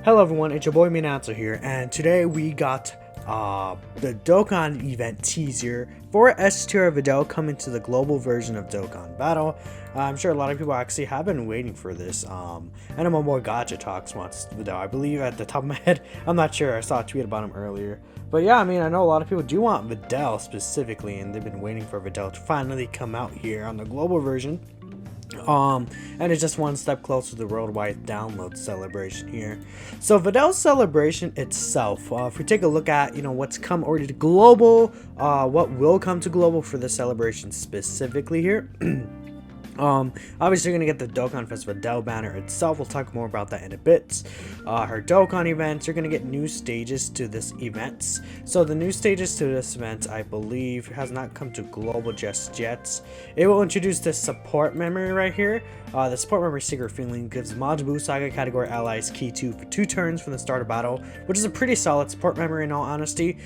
Hello everyone, it's your boy Minato here, and today we got the Dokkan event teaser for S tier Videl coming to the global version of Dokkan Battle. I'm sure a lot of people actually have been waiting for this. And I'm on more Gacha Talks wants Videl, I believe at the top of my head. I'm not sure, I saw a tweet about him earlier. But yeah, I mean, I know a lot of people do want Videl specifically, and they've been waiting for Videl to finally come out here on the global version. And it's just one step closer to the worldwide download celebration here. So Videl's celebration itself, if we take a look at what's come already to global, what will come to global for the celebration specifically here. Obviously you're gonna get the Dokkanfest Videl banner itself. We'll talk more about that in a bit. Her Dokkan events, you're gonna get new stages to this event. So the new stages to this event, I believe, has not come to global just yet. It will introduce this support memory right here. The support memory secret feeling gives Majin Saga category allies key 2 for 2 turns from the start of battle, which is a pretty solid support memory in all honesty.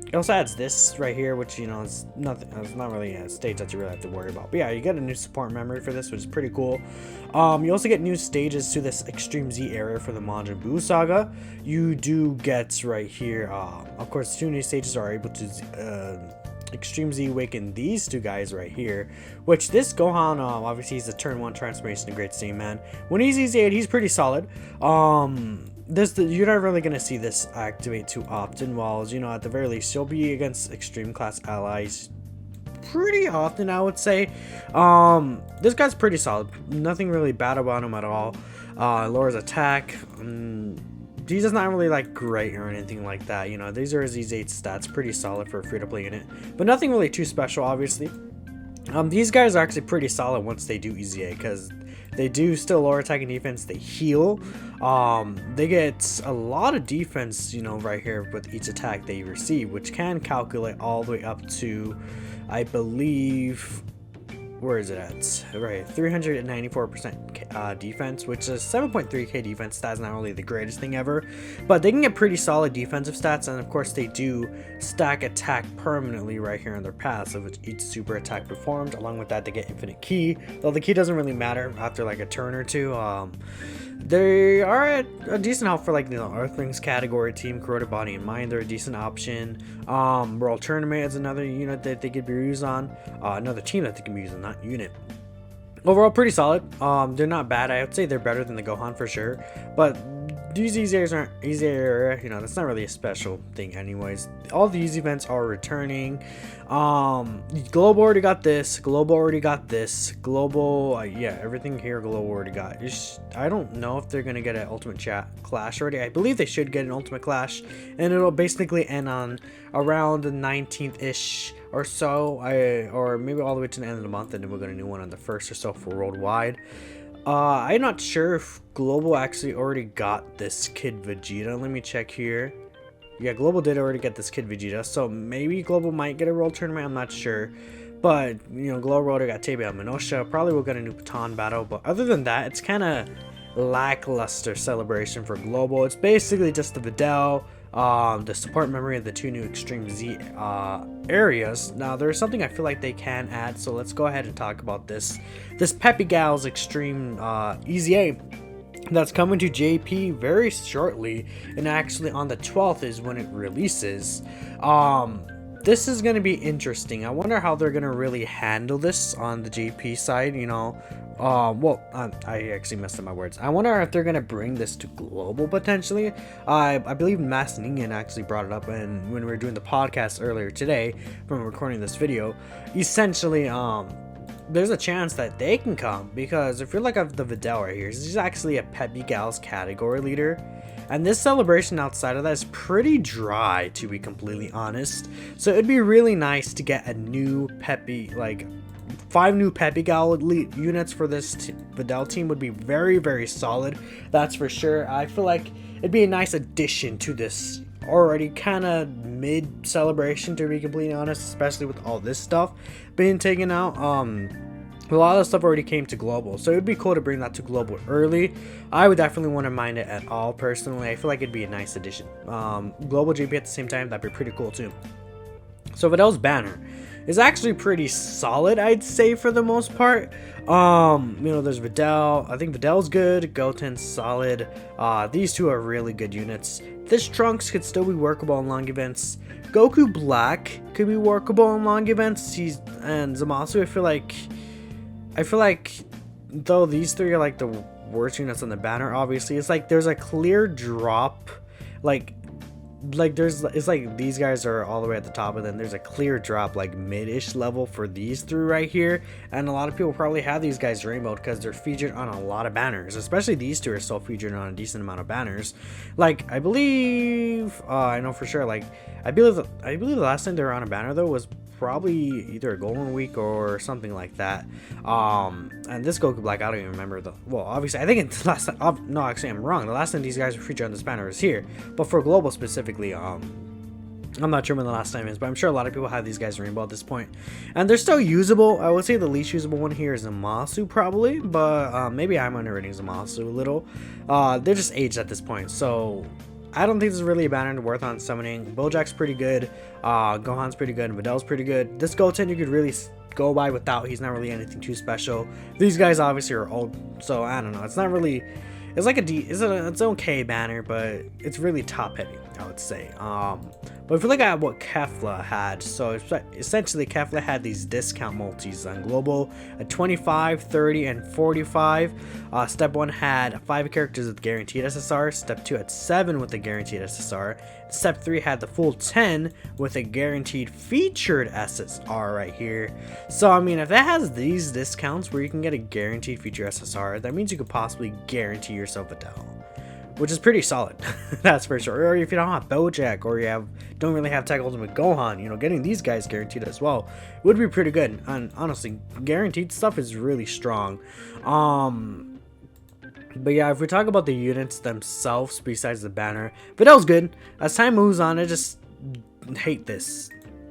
It also adds this right here, which is nothing. It's not really a stage that you really have to worry about. But yeah, you get a new support memory for this, which is pretty cool. You also get new stages to this Extreme Z area for the Majin Buu Saga. You do get right here. Of course, 2 new stages are able to Extreme Z awaken these 2 guys right here. Which this Gohan, obviously he's a turn 1 transformation to Great Saiyan Man. When he's EZ8, he's pretty solid. You're not really gonna see this activate too often. While at the very least, you'll be against extreme class allies pretty often, I would say. This guy's pretty solid. Nothing really bad about him at all. Lowers attack. He's just not really like great or anything like that. These are his E8 stats, pretty solid for a free-to-play unit, but nothing really too special, obviously. These guys are actually pretty solid once they do EZA, because they do still lower attack and defense. They heal. They get a lot of defense, right here with each attack they receive, which can calculate all the way up to, I believe, where is it at? Right, 394% defense, which is 7.3k defense stats. Not really the greatest thing ever, but they can get pretty solid defensive stats, and of course they do stack attack permanently right here on their passive with each super attack performed. Along with that, they get infinite ki, though the ki doesn't really matter after like a turn or two. They are a decent help for like Earthlings category team. Corroded Body and Mind, they're a decent option. World Tournament is another unit that they could be used on. Another team that they can be using, not unit. Overall, pretty solid. They're not bad. I would say they're better than the Gohan for sure. But these EZAs aren't easier. That's not really a special thing anyways. All these events are returning. Global already got this. Global already got this. Global, yeah, everything here Global already got. I don't know if they're gonna get an Ultimate Clash already. I believe they should get an Ultimate Clash, and it'll basically end on around the 19th-ish or so, or maybe all the way to the end of the month, and then we'll get a new one on the 1st or so for worldwide. I'm not sure if Global actually already got this Kid Vegeta. Let me check here. Yeah, Global did already get this Kid Vegeta, so maybe Global might get a World Tournament, I'm not sure. But, Global already got Tebia and Minosha. Probably will get a new Baton battle, but other than that, it's kind of lackluster celebration for Global. It's basically just the Videl, the support memory of the 2 new Extreme Z areas. Now there's something I feel like they can add, so let's go ahead and talk about this Peppy Gal's Extreme EZA that's coming to JP very shortly, and actually on the 12th is when it releases. This is going to be interesting. I wonder how they're going to really handle this on the JP side. I actually messed up my words. I wonder if they're going to bring this to global potentially. I believe Mass Ningen actually brought it up when we were doing the podcast earlier today from recording this video. Essentially, there's a chance that they can come, because if you're like the Videl right here, he's actually a Peppy Gal's category leader. And this celebration outside of that is pretty dry, to be completely honest. So it'd be really nice to get a new Peppy, like 5 new Peppy Gal elite units for this Videl team would be very, very solid. That's for sure. I feel like it'd be a nice addition to this already kind of mid celebration, to be completely honest, especially with all this stuff being taken out. A lot of the stuff already came to global, so it would be cool to bring that to global early. I would definitely want to mind it at all personally. I feel like it'd be a nice addition. Global JP at the same time, that'd be pretty cool too. So Videl's banner, is actually pretty solid, I'd say, for the most part. There's Videl. I think Videl's good. Goten's solid. These two are really good units. This Trunks could still be workable in long events. Goku Black could be workable in long events. And Zamasu, I feel like though these three are like the worst units on the banner, obviously, it's like there's a clear drop, it's like these guys are all the way at the top, and then there's a clear drop like mid-ish level for these three right here. And a lot of people probably have these guys rainbowed because they're featured on a lot of banners, especially these two are still featured on a decent amount of banners. Like I believe I know for sure, like I believe the last time they were on a banner though was probably either a Golden Week or something like that. And this Goku Black, I don't even remember obviously I think it's last time, no, actually I'm wrong, the last time these guys were featured on this banner was here, but for global specifically, I'm not sure when the last time is, but I'm sure a lot of people have these guys rainbow at this point, and they're still usable. I would say the least usable one here is Zamasu probably, but maybe I'm underrating Zamasu a little. They're just aged at this point, so I don't think this is really a banner worth on summoning. Bojack's pretty good, Gohan's pretty good, and Videl's pretty good. This Goten you could really go by without. He's not really anything too special. These guys obviously are old, so I don't know. It's not really. It's like it's an okay banner, but it's really top heavy, I would say. But if you look at what Kefla had, so essentially Kefla had these discount multis on global at 25, 30, and 45. Step 1 had 5 characters with guaranteed SSR. Step 2 had 7 with a guaranteed SSR. Step 3 had the full 10 with a guaranteed featured SSR right here. So I mean, if that has these discounts where you can get a guaranteed feature SSR, that means you could possibly guarantee yourself a Videl, which is pretty solid. That's for sure. Or if you don't have Bojack, or you don't really have Tech Ultimate Gohan, getting these guys guaranteed as well would be pretty good. And honestly, guaranteed stuff is really strong. But yeah, if we talk about the units themselves besides the banner, Videl's good. As time moves on, I just hate this.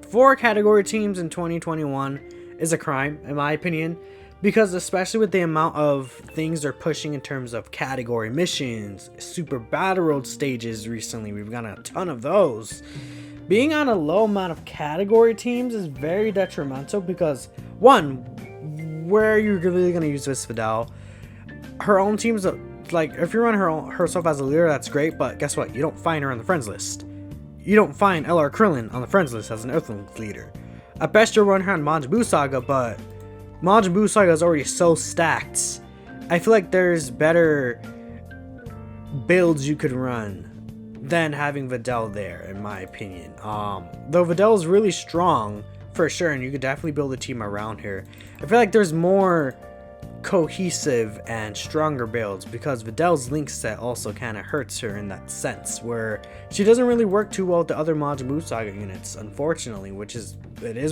4 category teams in 2021 is a crime, in my opinion. Because especially with the amount of things they're pushing in terms of category missions, super battle road stages recently, we've got a ton of those. Being on a low amount of category teams is very detrimental because, one, where are you really going to use this Videl? Her own team's like, if you run herself as a leader, that's great, but guess what? You don't find her on the friends list. You don't find LR Krillin on the friends list as an Earthlink leader. At best, you'll run her on Majin Buu Saga, but Majin Buu Saga is already so stacked. I feel like there's better builds you could run than having Videl there, in my opinion. Though Videl is really strong for sure, and you could definitely build a team around her. I feel like there's more cohesive and stronger builds because Videl's link set also kind of hurts her in that sense, where she doesn't really work too well with the other Majin Buu Saga units, unfortunately, which is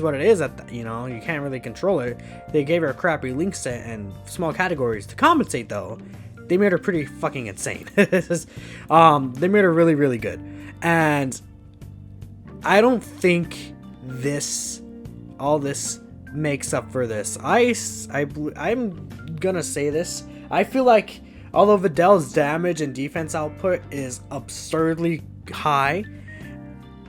what it is. You can't really control her. They gave her a crappy link set and small categories to compensate, though. They made her pretty fucking insane. They made her really, really good, and I don't think all this makes up for this. I'm gonna say this. I feel like although Videl's damage and defense output is absurdly high,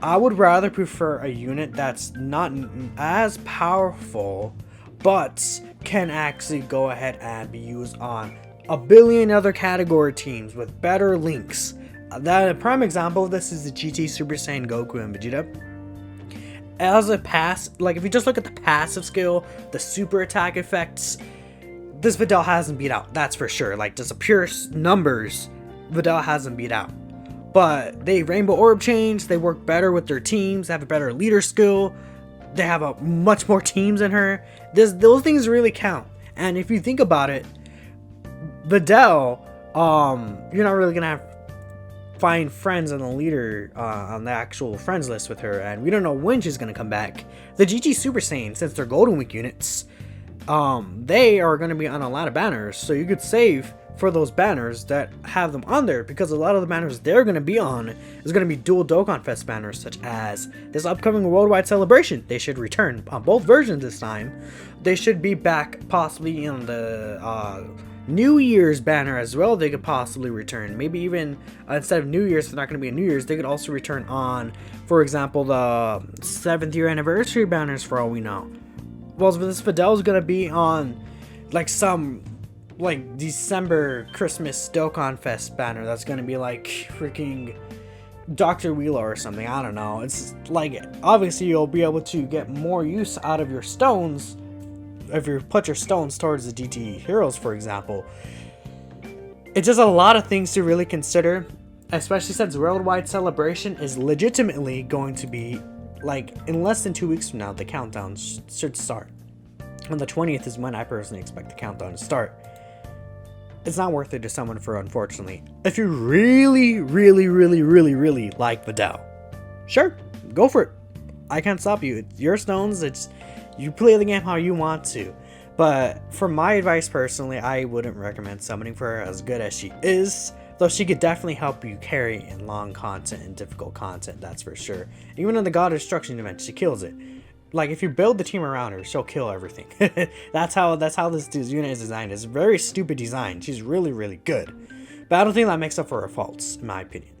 I would rather prefer a unit that's not as powerful but can actually go ahead and be used on a billion other category teams with better links. A prime example of this is the GT Super Saiyan Goku and Vegeta. As a if you just look at the passive skill, the super attack effects, this Videl hasn't beat out, that's for sure. Like, just a pure numbers, Videl hasn't beat out. But they Rainbow Orb change, they work better with their teams, they have a better leader skill, they have a much more teams in her. Those things really count. And if you think about it, Videl, you're not really gonna find friends on the leader on the actual friends list with her, and we don't know when she's gonna come back. The GT Super Saiyan, since they're Golden Week units, they are gonna be on a lot of banners, so you could save for those banners that have them on there, because a lot of the banners they're gonna be on is gonna be dual Dokkanfest banners, such as this upcoming worldwide celebration. They should return on both versions this time. They should be back possibly in the New Year's banner as well they could possibly return. Maybe even instead of New Year's, they're not going to be a New Year's, they could also return on, for example, the 7th year anniversary banners for all we know. Well, this Videl is going to be on like some like December Christmas Dokkanfest banner that's going to be like freaking Dr. Wheeler or something. I don't know. It's like, obviously you'll be able to get more use out of your stones if you put your stones towards the DT heroes, for example. It's just a lot of things to really consider, especially since Worldwide Celebration is legitimately going to be like in less than 2 weeks from now. The countdown should start. On the 20th is when I personally expect the countdown to start. It's not worth it to summon for, unfortunately. If you really like Videl, sure, go for it. I can't stop you. It's your stones. It's you play the game how you want to. But for my advice personally, I wouldn't recommend summoning for her, as good as she is. Though she could definitely help you carry in long content and difficult content, that's for sure. Even in the God of Destruction event, she kills it. Like, if you build the team around her, she'll kill everything. that's how this dude's unit is designed. It's a very stupid design. She's really good. But I don't think that makes up for her faults, in my opinion.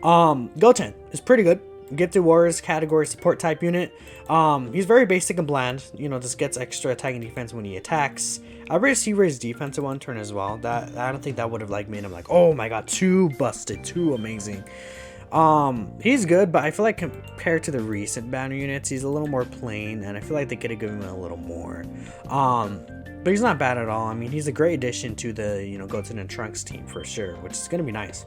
Goten is pretty good. Gifted Warriors category support type unit. He's very basic and bland. You know, just gets extra attacking defense when he attacks. I really see his defense at one turn as well. That I don't think that would have like made him like, oh my god, too busted, too amazing. He's good, but I feel like compared to the recent banner units, he's a little more plain, and I feel like they could have given him a little more. But he's not bad at all. I mean, he's a great addition to the, you know, Goten and Trunks team for sure, which is gonna be nice.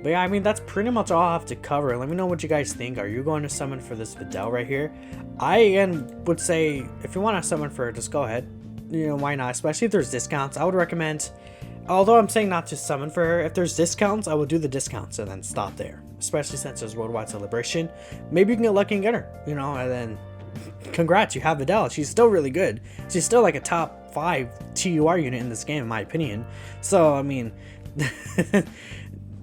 But yeah, I mean, that's pretty much all I have to cover. Let me know what you guys think. Are you going to summon for this Videl right here? I again would say, if you want to summon for it, just go ahead. You know, why not? Especially if there's discounts. I would recommend, although I'm saying not to summon for her, if there's discounts, I will do the discounts and then stop there. Especially since there's Worldwide Celebration. Maybe you can get lucky and get her, you know, and then congrats, you have Videl. She's still really good. She's still like a top 5 TUR unit in this game, in my opinion. So, I mean...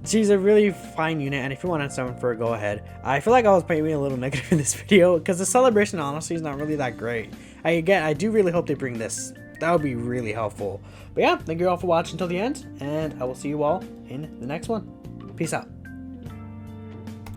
she's a really fine unit, and if you want to summon for her, go ahead. I feel like I was maybe a little negative in this video, because the celebration honestly is not really that great. I do really hope they bring this. That would be really helpful. But yeah, thank you all for watching until the end, and I will see you all in the next one. Peace out.